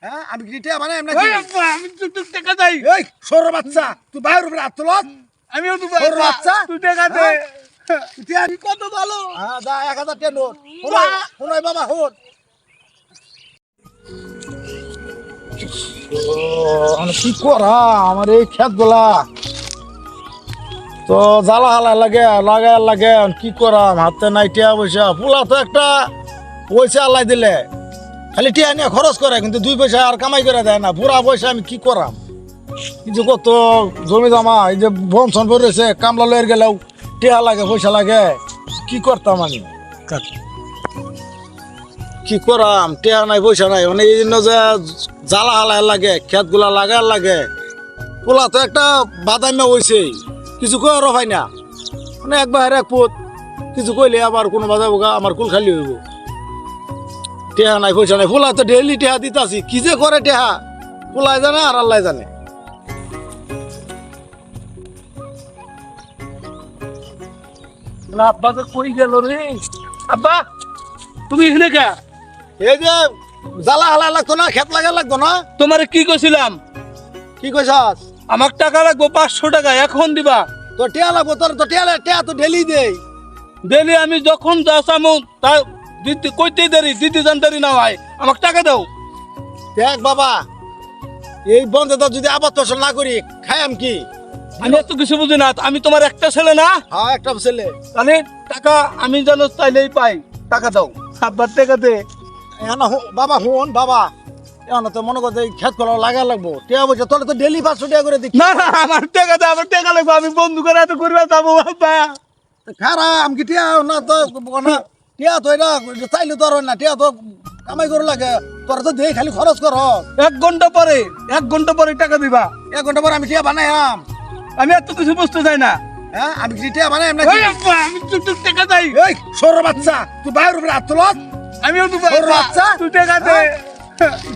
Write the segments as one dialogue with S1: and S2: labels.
S1: হ্যাঁ আমি কি টিয়া বানাই এমনি
S2: আমি তো টাকা চাই।
S1: এই সর বাচ্চা তুই বাইরের উপরে হাত তোলত
S2: আমিও তো
S1: সর বাচ্চা
S2: তুই টাকা দে।
S1: টিয়া
S2: কত ভালো।
S1: হ্যাঁ যা 1000 টাকা নোট শুনাই বাবা হুন কি করা আমার এই ক্ষেত গুলা তো জ্বালা হালা লাগে কি করাম হাতে নাই টিয়া পয়সা পোলা তো একটা পয়সা আল্লাহ দিলে খালি টিয়া নিয়ে খরচ করে কিন্তু 2 পয়সা আর কামাই করে দেয় না পুরা পয়সা আমি কি করাম কিছু কত জমি জমা এই যে বনসন পড়েছে কামলা লয়ের গেলেও টিয়া লাগে পয়সা লাগে কি করতাম আমি কি করাম টিয়া নাই পয়সা নাই মানে এই জন্য যে জ্বালা হালা লাগে ক্ষেত গুলা লাগার লাগে পোলা তো একটা বাদামে হয়েছে কিছু কয়ে রফাই না মানে একবার এক পুত কিছু কইলে আবার কোনো বাজাবো আমার কুল খালি হইব টেহা নাই পয়সা নাই পোলা তো ডেইলি টেহা দিতাছি কি যে করে টেহা পোলাই জানে আর আল্লাহ জানে
S2: আব্বা তো কই গেল রে? আব্বা তুমি এখানে কে?
S1: এই যে জ্বালা হালা লাগতো না ক্ষেত লাগা লাগতো না
S2: তোমারে কি কইছিলাম?
S1: কি কইছাস
S2: আমার টাকা লাগবো 500 টাকা, এখন দিবা?
S1: তোর টেহা লাগবো তোর তো টেহা তো ডেলি দেই
S2: ডেলি আমি যখন যা চামু তা দিতে কইতেই দেরি, দিতে জান দেরি না হয়, আমাকে টাকা দাও।
S1: দেখ বাবা এই বন্ধে তো যদি আবার ফসল না করি খাইম কি
S2: আমি এত কিছু বুঝি না, আমি তোমার একটা ছেলে না?
S1: হ্যাঁ একটা ছেলে
S2: তাহলে টাকা আমি যেন চাইলেই পাই, টাকা দাও। আব্বার টাকা দে।
S1: বাবা হুন বাবা এখন তো মনে করতে খেত করা লাগা লাগবো টিয়া বলছে তোর তো ডেলি 500 টাকা করে দিচ্ছি
S2: না না, আমার টাকা দে, আমার টাকা লাগবে, আমি বন্ধু করে এত করবে যাবো। আব্বা
S1: খারাপ কি টিয়া না তো না টিয়া তো এটা চাইলে তোর হয় না টিয়া তো কামাই করে লাগে তোর তো দেই খালি খরচ কর
S2: 1 ঘন্টা পরে টাকা দিবা।
S1: 1 ঘন্টা পর আমি টিয়া বানাইম
S2: আমি এত কিছু বুঝতে চাই না।
S1: হ্যাঁ আমি কি টিয়া বানাইম না
S2: ওই আব্বা, আমি তো তোর টাকা চাই।
S1: এই সর বাচ্চা তুই বাইরের উপরে হাত তোলত
S2: আমিও তো
S1: ওর বাচ্চা?
S2: তুই টাকা দে।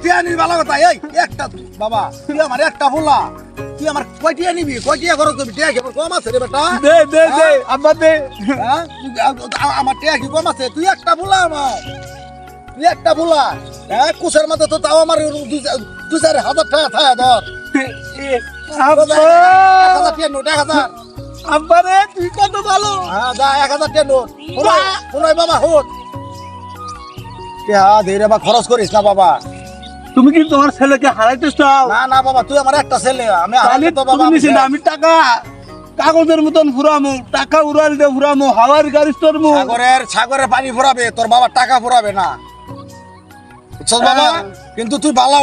S1: টিয়া নিবি ভালো কথা এই একটা বাবা তুই আমার একটা ভোলা তুই আমার কয় টিয়া নিবি কয় টিয়া খরচ করবি টিয়া কি কম আছে রে বেটা
S2: দে দে দে আব্বা দে।
S1: হ্যাঁ আমার টিয়া কি কম আছে তুই একটা ভোলা আমার তুই একটা ভোলা হ্যাঁ কুশের মধ্যে তো তাও আমার 2-4 হাজার টাকা থাকে ধর
S2: আব্বা
S1: 1000 টাকা নোট 1000
S2: আব্বা রে, তুই কত ভালো।
S1: হ্যাঁ যা 1000 টাকা নোট শুনাই বাবা হুন টিয়া ধীরে বা খরচ করিস না বাবা
S2: তুমি কি তোমার ছেলেকে হারাইতে চাও?
S1: না না বাবা তুই আমার একটা ছেলে আমি
S2: তাহলে
S1: তো বাবা
S2: তুমি নিছি না, আমি টাকা কাগজের মতন ফুরামু, টাকা উড়াল দিয়ে ফুরামু, হাওয়ার গাড়ি চড়মু।
S1: সাগরের পানি ফুরাবে তোর বাবা টাকা ফুরাবে না বুঝছস বাবা কিন্তু তুই ভালো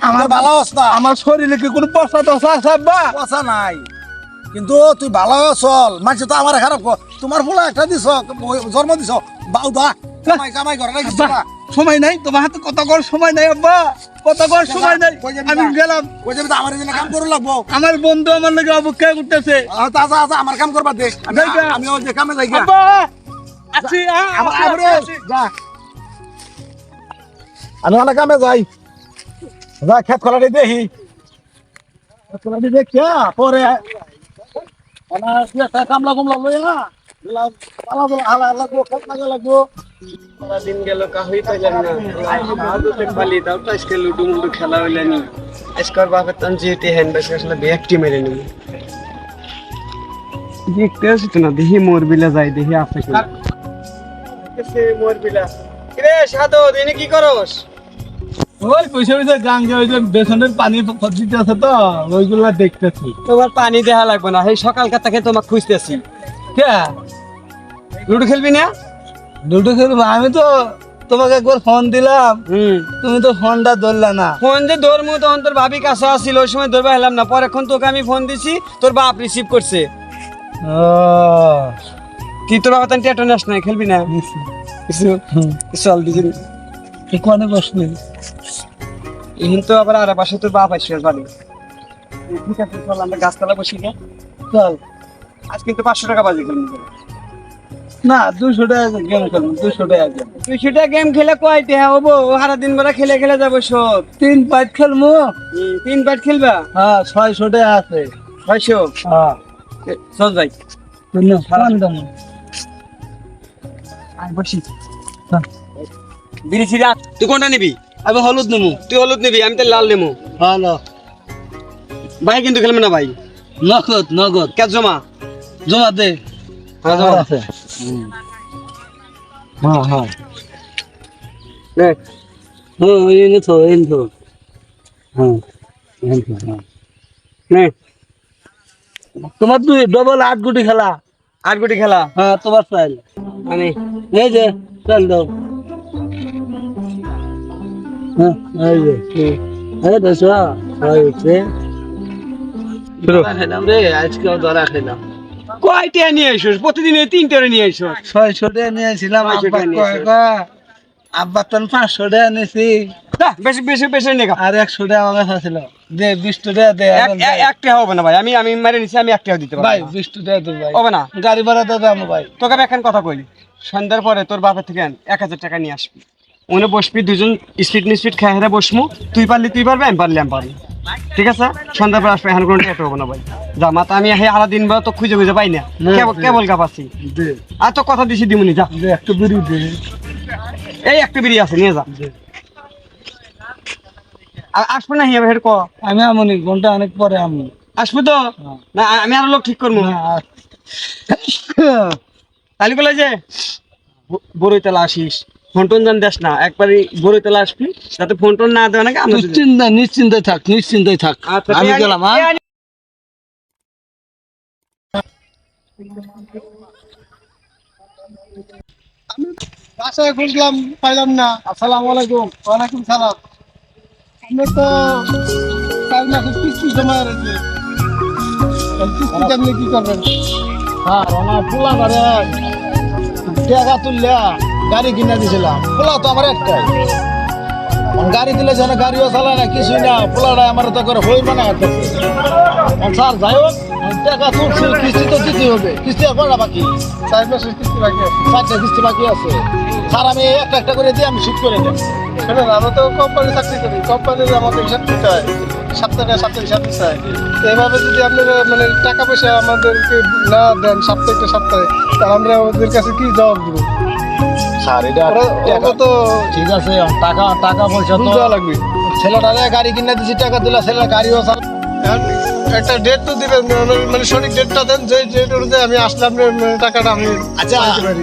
S1: আমার ভালো হস না
S2: আমার শরীরে কি কোনো পচা টসা আছে আব্বা?
S1: পয়সা নাই কিন্তু তুই ভালো চল মানুষ তো আমার খারাপ তোমার ফুলা একটা দিছ জন্ম দিছ বাউদা কামাই কামাই করে নাকি
S2: আব্বা, সময় নাই তোমার হাতে কত কর সময় নাই আব্বা, কত কর সময় নাই। আমি গেলাম,
S1: ওই যে আমার জন্য কাম করে লাগবো
S2: আমার বন্ধু আমার লাগে অপেক্ষা করতেছে।
S1: আচ্ছা আচ্ছা আমার কাম করবা দে আমি ওই যে কামে যাই গা।
S2: আব্বা আছি,
S1: যা আমি অনেক কামে যাই যা খেত খোলাটি দেখি খোলাটি দেখিয়া পরে কামলা কুমলা লই না হালা লাগবো খেত লাগা লাগবো
S3: দিন গেল কাহই পাইলাম না আদতে পালি দাও তো আজকে লুডু মুডু খেলা হইলানি আজকার বাপে তন জিটি হ্যান্ড ব্যাস আসলে ব্যাকটি মেরে নিব দেখতে আসি তো না দেখি মোর বিলা যাই দেখি আছে কি এসে মোর বিলা রে সাদো দিনে কি করস
S2: ওই পয়সা গাঙ্গে ওই যে বেসনের পানি দিতে আছে তো ওইগুলা দেখতেছি।
S3: তোমার পানি দেখা লাগবে না এই সকাল থেকে তোমাকে খুঁজতেছি
S2: কে
S3: লুডু খেলবি না?
S2: দুটো খেলবো? আমি তো তোমাকে একবার ফোন দিলাম, তুমি তো ফোনটা ধরলা না।
S3: ফোন যে ধরমু তখন তোর ভাবি কাছে আসছিল, ওই সময় ধরবা হেলাম না, পরে এখন তোকে আমি ফোন দিছি তোর বাপ রিসিভ করছে।
S2: ও
S3: তুই তোর বাবা টেটো নাস নাই খেলবি না? কিছু চল দিদিন
S2: এখানে বসলি
S3: এখন তো আবার আর পাশে তোর বাপ আসছে বাড়ি। ঠিক আছে চল আমরা গাছতলা বসি গে
S2: চল।
S3: আজ কিন্তু 500 টাকা বাজি খেলবো
S2: না 200 টাকা গেম খেলবো, 200 টাকা গেম।
S3: তুই সেটা গেম খেলে কয়টা হবো? সারা দিন বেলা খেলে খেলে যাবো সব।
S2: 3 পাঁচ খেলবো।
S3: 3 পাট খেলবা?
S2: হ্যাঁ 600 টাকা আছে।
S3: 600?
S2: হ্যাঁ
S3: চল যাই বসি। বিড়ি ছিড়া তুই কোনটা নিবি?
S2: আমি হলুদ নেবো।
S3: তুই হলুদ নিবি, আমি তো লাল নেবো।
S2: ভালো।
S3: ভাই কিন্তু খেলবে না ভাই।
S2: নগদ নগদ।
S3: কে জমা?
S2: জমা দে।
S3: হ্যাঁ জমা
S2: আছে। হ্যাঁ হ্যাঁ।
S3: নে
S2: হ্যাঁ এনে তো হ্যাঁ হ্যাঁ।
S3: নে
S2: তোমার তুই ডবল 8 গুটি খেলা।
S3: 8 কোটি খেলা
S2: হ্যাঁ তোমার চাইল।
S3: মানে
S2: এই যে চল দাও। হ্যাঁ এই যে এই দেখো হয়েছে।
S3: শুরু।
S2: খেলাম রে আজকেও ধরা খেলাম।
S3: কয়টা নিয়ে আইছস? প্রতিদিন এই 3টা নিয়ে আইছস।
S2: 600 টাকা নিয়েছিলাম।
S3: 600 টাকা নিয়েছে।
S2: আব্বা তো 500 টাকা নিয়েছি।
S3: বেশি বেশি বেশি নেগা।
S2: আর 100 টাকা আমার কাছে ছিল। দে 20 টাকা দে।
S3: একটা হবে না ভাই, আমি মারে নিছি, আমি একটাও দিতে পারবো
S2: ভাই
S3: না।
S2: 20 টাকা দে ভাই।
S3: হবে না।
S2: গাড়ি ভাড়া তো দাম ভাই।
S3: তোকে আমি এখন কথা কইলি, সন্ধ্যার পরে তোর বাপের থেকে 1000 টাকা নিয়ে আসবি, ওনে বসবি, দুজন স্পিড খেয়ে হেরে বসমু, তুই পারলি তুই পারবি, আমি পারলি আমি পারবি, ঠিক আছে? সন্ধ্যার পরে আসবে, এখন কোনো টেট হবো না ভাই। যা মাতা, আমি আলা দিন তো খুঁজে খুঁজে পাই না, কেবল কাপাচ্ছি।
S2: দে
S3: আর তো কথা দিছি দিমুনি, যা
S2: দে একটু বিড়ি দে।
S3: এই একটা বিড়ি আছে, নিয়ে যা। আসবে না হিয়াবে হেড ক,
S2: আমি আমনি ঘন্টা অনেক পরে আমি।
S3: আসবে তো না? আমি আরো লোক ঠিক করবো। তাহলে বলে যে বড়ইতলা আসিস, ফোন টোন জান দেস না, একবারই বড়ইতলা আসবি, যাতে ফোন টোন না দেওয়া নাকি আমরা
S2: নিশ্চিন্তায় থাক।
S3: আচ্ছা,
S2: আমি গেলাম। হ্যাঁ
S1: বাসায় খুঁজলাম, পাইলাম না। আসসালামু আলাইকুম। ওয়ালাইকুম সালাম। আপনি তো 4 মাসের কিস্তি জমা রয়েছে, কিস্তি আপনি কি করবেন? হ্যাঁ আমার পোলা ঘরে টাকা তুললে গাড়ি কিনে দিয়েছিলাম। পোলা তো আমার একটাই, গাড়ি দিলে যেন গাড়িও চালায় না, কিছুই না। পোলাটা আমার তো করে হই মানে স্যার যাই হোক, টাকা তুলছি, কিস্তি তো দিতে হবে। কিস্তি আর কটা বাকি? 4 মাসের কিস্তি বাকি আছে। 4টা কিস্তি বাকি আছে স্যার, আমি একটা করে দিয়ে আমি শোধ করে দেব। শোনেন, আমরা তো কোম্পানি চাকরি করি, কোম্পানির আমাকে হিসাব দিতে হয়, সপ্তাহে হিসাব দিতে হয়। এভাবে যদি আপনারা মানে টাকা পয়সা আমাদেরকে না দেন সপ্তাহে তাহলে আমরা ওদের কাছে কি জবাব দেবো? স্যার এটা তো ঠিক আছে, টাকা পয়সা তো দেওয়া লাগবে। ছেলেটারে গাড়ি কিনে দিচ্ছি, টাকা দিলে ছেলে গাড়িও একটা ডেট তো দিবেন, মানে সঠিক ডেটটা দেন, যে ডেট অনুযায়ী আমি আসলাম টাকাটা আমি। আচ্ছা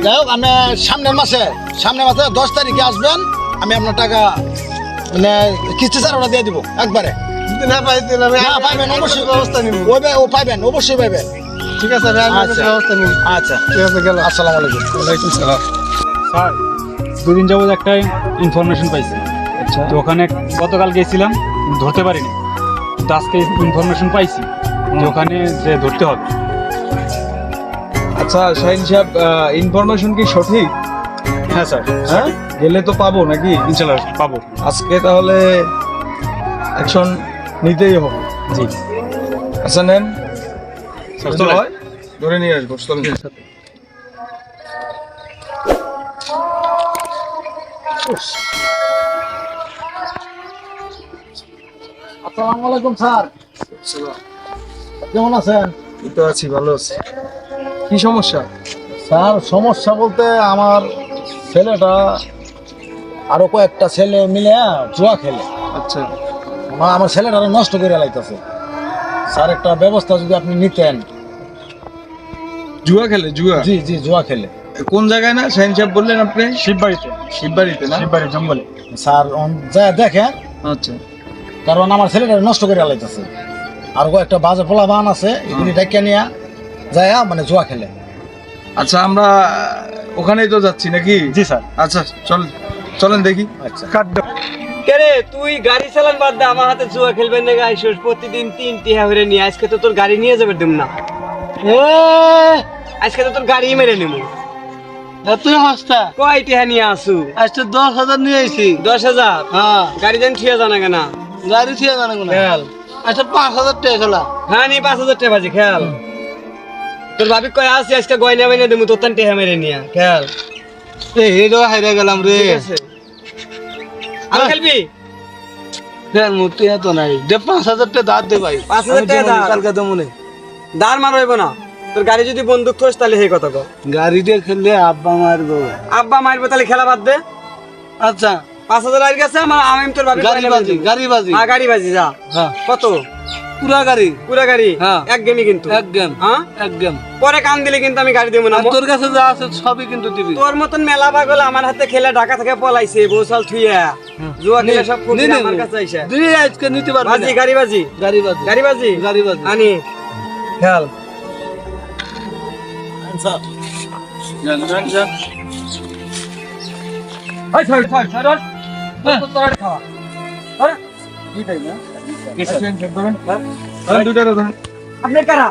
S1: যাই হোক, আমি সামনের মাসে 10 তারিখে আসবেন, আমি আপনার টাকা মানে কিস্তি স্যার ওরা দিয়ে দিব একবারে। না পাইবেন অবশ্যই, ব্যবস্থা নিব। ও পাইবেন, অবশ্যই পাইবেন। ঠিক আছে, ব্যবস্থা নিব। আচ্ছা ঠিক আছে, গেল। আসসালামু আলাইকুম। ওয়ালাইকুম সালাম।
S4: স্যার 2 দিন যাবত একটা ইনফরমেশন পাইছি।
S1: আচ্ছা
S4: তো ওখানে গতকাল গেছিলাম, ধরতে পারিনি, কিন্তু আজকে ইনফরমেশন পাইছি যে ওখানে যে ধরতে হবে।
S5: আচ্ছা শাহিন সাহেব, ইনফরমেশন কি সঠিক?
S4: হ্যাঁ স্যার,
S5: হ্যাঁ, গেলে তো পাবো নাকি?
S4: ইনশাল্লাহ পাবো।
S5: আজকে তাহলে অ্যাকশন নিতেই হবে।
S4: জি
S5: আচ্ছা নেন,
S4: স্যার,
S5: যদি
S4: চলেন।
S5: হয় ধরে নিয়ে আসবো। চলুন।
S1: আসসালামু আলাইকুম স্যার, কেমন আছেন?
S5: এই তো আছি, ভালো আছি। কি সমস্যা?
S1: স্যার সমস্যা বলতে আমার ছেলেটা আরো কয়েকটা ছেলে মিলে জুয়া খেলে,
S5: আচ্ছা
S1: আমার ছেলেটা নষ্ট করে লাইতেছে। স্যার একটা ব্যবস্থা যদি আপনি নিতেন।
S5: জুয়া খেলে? জুয়া?
S1: জি জি, জুয়া খেলে।
S5: কোন জায়গায় না শাহিন সাহেব বললেন আপনি?
S4: শিববাড়িতে।
S5: শিববাড়িতে না?
S4: শিববাড়ি জঙ্গলে।
S1: স্যার যা দেখেন,
S5: আচ্ছা
S1: কারণ আমার ছেলেটা নষ্ট করে লাইতেছে। আর কয়েকটা বাজে পোলা বান আছে, এগুলি ডেকে নিয়ে যায় মানে জুয়া খেলে।
S5: আচ্ছা, আমরা ওখানেই তো যাচ্ছি নাকি?
S4: জি স্যার।
S5: আচ্ছা চলেন দেখি।
S1: আচ্ছা
S3: কে রে, তুই গাড়ি চালান বাদ দে, আমার হাতে জুয়া খেলবেন না গাইছস, প্রতিদিন 3 টিহা করে নিয়ে। আজকে তো তোর গাড়ি নিয়ে যাবে দিম না, আজকে তো তোর গাড়ি মেরে নিমু।
S2: তুই হস্তা
S3: কয় টিহা নিয়ে আসু?
S2: আজকে 10,000 নিয়ে আইছি।
S3: 10,000?
S2: হ্যাঁ
S3: গাড়ি যেন ঠিয়া জানা কেন?
S2: গাড়ি থেকে জানা কোন
S3: খেয়াল।
S2: আচ্ছা 5,000 টাকা খেলা।
S3: হ্যাঁ নি 5,000 টাকা বাজি, খেয়াল। তোর ভাবি কয় আসি আজকে গয়না বাইনা দিমু, তোর তান টিহা মেরে নিয়া, খেয়াল।
S2: এই হেডো হাইরা গেলাম রে।
S3: ঠিক আছে, আর খেলবি?
S2: দেন মুতি এত নাই দে 5,000 টাকা দাঁত দে ভাই।
S3: 5,000 টাকা দাঁত?
S2: কালকে তো মনে
S3: দাঁড় মার হইব না, তোর গাড়ি যদি বন্দুক থোস তাহলে সেই কথা কো।
S2: গাড়ি দিয়ে খেললে আব্বা মারবো।
S3: আব্বা মারবো তাহলে খেলা বাদ দে।
S2: আচ্ছা
S3: 5,000 আর গেছে আমার, আমি তোর ভাবি
S2: গাড়ি বাজি গাড়ি বাজি
S3: গাড়ি বাজি যা।
S2: হ্যাঁ
S3: কত?
S2: পুরা গাড়ি
S3: পুরা গাড়ি?
S2: হ্যাঁ।
S3: এক গেমই কিন্তু।
S2: এক গেম
S3: হ্যাঁ?
S2: এক গেম।
S3: পরে কান দিলে কিন্তু আমি গাড়ি দেবো না।
S2: আর তোর কাছে যা আছে সবই কিন্তু দিবি।
S3: তোর মতন মেলা পাগল আমার হাতে খেলে ঢাকা থেকে পলাইছে বৌসাল থুইয়া, জুয়া খেলে সব
S2: নে, নে,
S3: আমার কাছে আইসা।
S2: তুই আজকে নিতে পারবি
S3: বাজি
S2: না।
S3: গাড়ি বাজি
S2: গাড়ি বাজি
S3: গাড়ি বাজি
S2: গাড়ি বাজি
S3: আনি খেয়াল।
S1: স্যার
S3: আপনি কারা?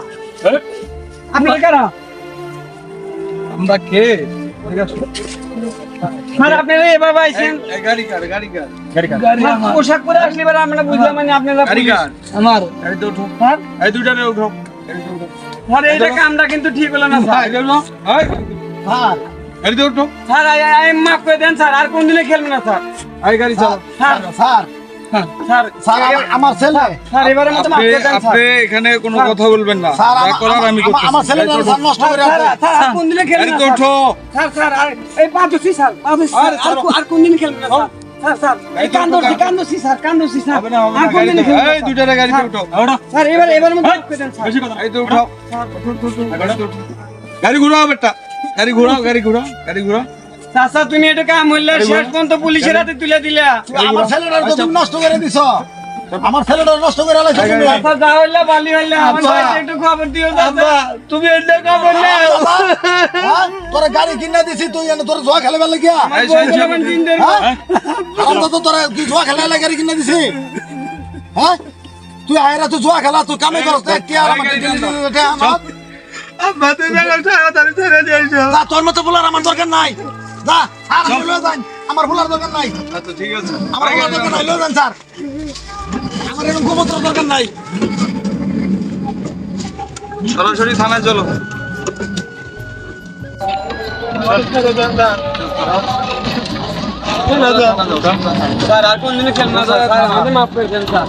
S3: আপনি কারা?
S5: আমরা কে? ঠিক আছে।
S3: মানে আপনারা এভাবে আইছেন,
S5: এই গাড়ি কার? গাড়ি কার?
S3: পোশাক পরে আসলে এবার আমরা বুঝলাম মানে আপনারা
S5: গাড়ি
S3: পুলিশ।
S5: কার?
S2: আমার
S5: গাড়িতে উঠো।
S3: স্যার,
S5: এই দুইটারে উঠো। গাড়িতে উঠো।
S3: স্যার এইটা কামটা কিন্তু ঠিক হলো না স্যার।
S5: এই উঠো। এই,
S1: স্যার
S5: গাড়িতে উঠো।
S3: স্যার আমি মাফ করে দেন স্যার, আর কোন দিনে খেলবো না স্যার।
S5: এই গাড়ি চালাও।
S3: স্যার
S1: স্যার
S3: স্যার
S1: স্যার আমার ছেলে
S3: স্যার এবারে মতো মাফ
S5: আপনি
S3: করে দেন স্যার।
S5: আপনি এখানে কোনো কথা বলবেন না।
S1: স্যার
S5: যা করার আমি করতেছি।
S1: আমার ছেলে স্যার নষ্ট করে
S3: স্যার স্যার আর কোন দিনে খেলবো না
S5: গাড়িতে
S3: স্যার।
S5: উঠো।
S3: স্যার স্যার আর এই পাঁচছি স্যার পাঁচছি
S5: আরে
S3: স্যার, আর কোন দিন খেলবো না স্যার। স্যার স্যার এই কান্দছি স্যার কান্দছি স্যার।
S5: হবে না, হবে না,
S3: আর কোন দিনে
S5: গাড়িতে-
S3: খেলবো না
S5: এই
S3: স্যার।
S5: দুইটারে গাড়িতে উঠো।
S3: স্যার এবার মতো মাফ করে দেন স্যার।
S5: এই তো উঠাও। গাড়িতে উঠো। গাড়ি ঘুরাও বেটা। গাড়ি ঘুরাও, গাড়ি ঘুরাও, গাড়ি ঘুরাও।
S3: চাচা তুমি এটা কাম হইলে শেষ পর্যন্ত পুলিশের হাতে তুলে দিলা।
S1: আমার ছেলেটার তো তুমি নষ্ট করে দিছ আমার ছেলেটা নষ্ট করে লাইছো তুমি
S3: চাচা যা হইলে বালি হইলে আমার
S1: আব্বা।
S3: ভাইকে একটু খবর দিও চাচা।
S2: আব্বা তুমি এটা খবর না
S1: হ্যাঁ? তোরা গাড়ি কিনা দিছি তুই এনে তোর জুয়া খেলে বেলা গিয়া
S3: আমার বউ বলে আমার দিন দেরি।
S1: আমরা তো তোরা কি জুয়া খেলা এলা গাড়ি কিনা দিছি হ্যাঁ তুই আয়রা তুই জুয়া খেলা তুই কামে করছ তুই কি আর আমাকে দিলি এটা আমার
S2: আব্বা তুমি আমার তাড়াতাড়ি ছেড়ে দিয়েছো
S1: যা তোর মতো বলার আমার দরকার নাই যা আর আমি লয়ে যাই আমার বলার দরকার নাই
S5: আচ্ছা ঠিক আছে।
S1: আমার বলার দরকার নাই লয়ে যান স্যার আমার এরকম গোমত্র দরকার নাই
S5: সরাসরি থানায় চলো।
S3: স্যার আর কোন দিনে খেলবো না স্যার, স্যার আমাদের মাফ করে দেন স্যার।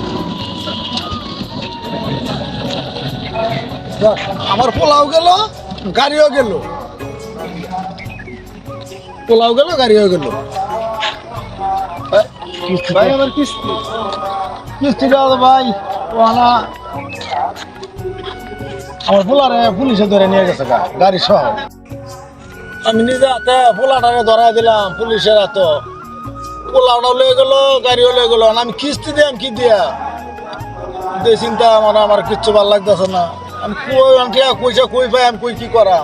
S1: আমার পোলাও গেল গাড়িও গেল পোলাও গেল গাড়িও গেল ভাই আমার কিস্তি কিস্তি দাও ভাই ওনা আমার পোলারে পুলিশে ধরে নিয়ে গেছে গাড়ি সহ আমি নিজে হাতে পোলাটারে ধরাই দিলাম পুলিশের হাতে পোলাওটাও লয়ে গেল গাড়িও লয়ে গেল আমি কিস্তি দিলাম কি দিয়া যে চিন্তা আমার কিচ্ছু ভালো লাগতেছে না আমি কই কইসা কই পাই আমি কই কি করা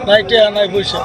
S1: নাই টিয়া নাই পয়সা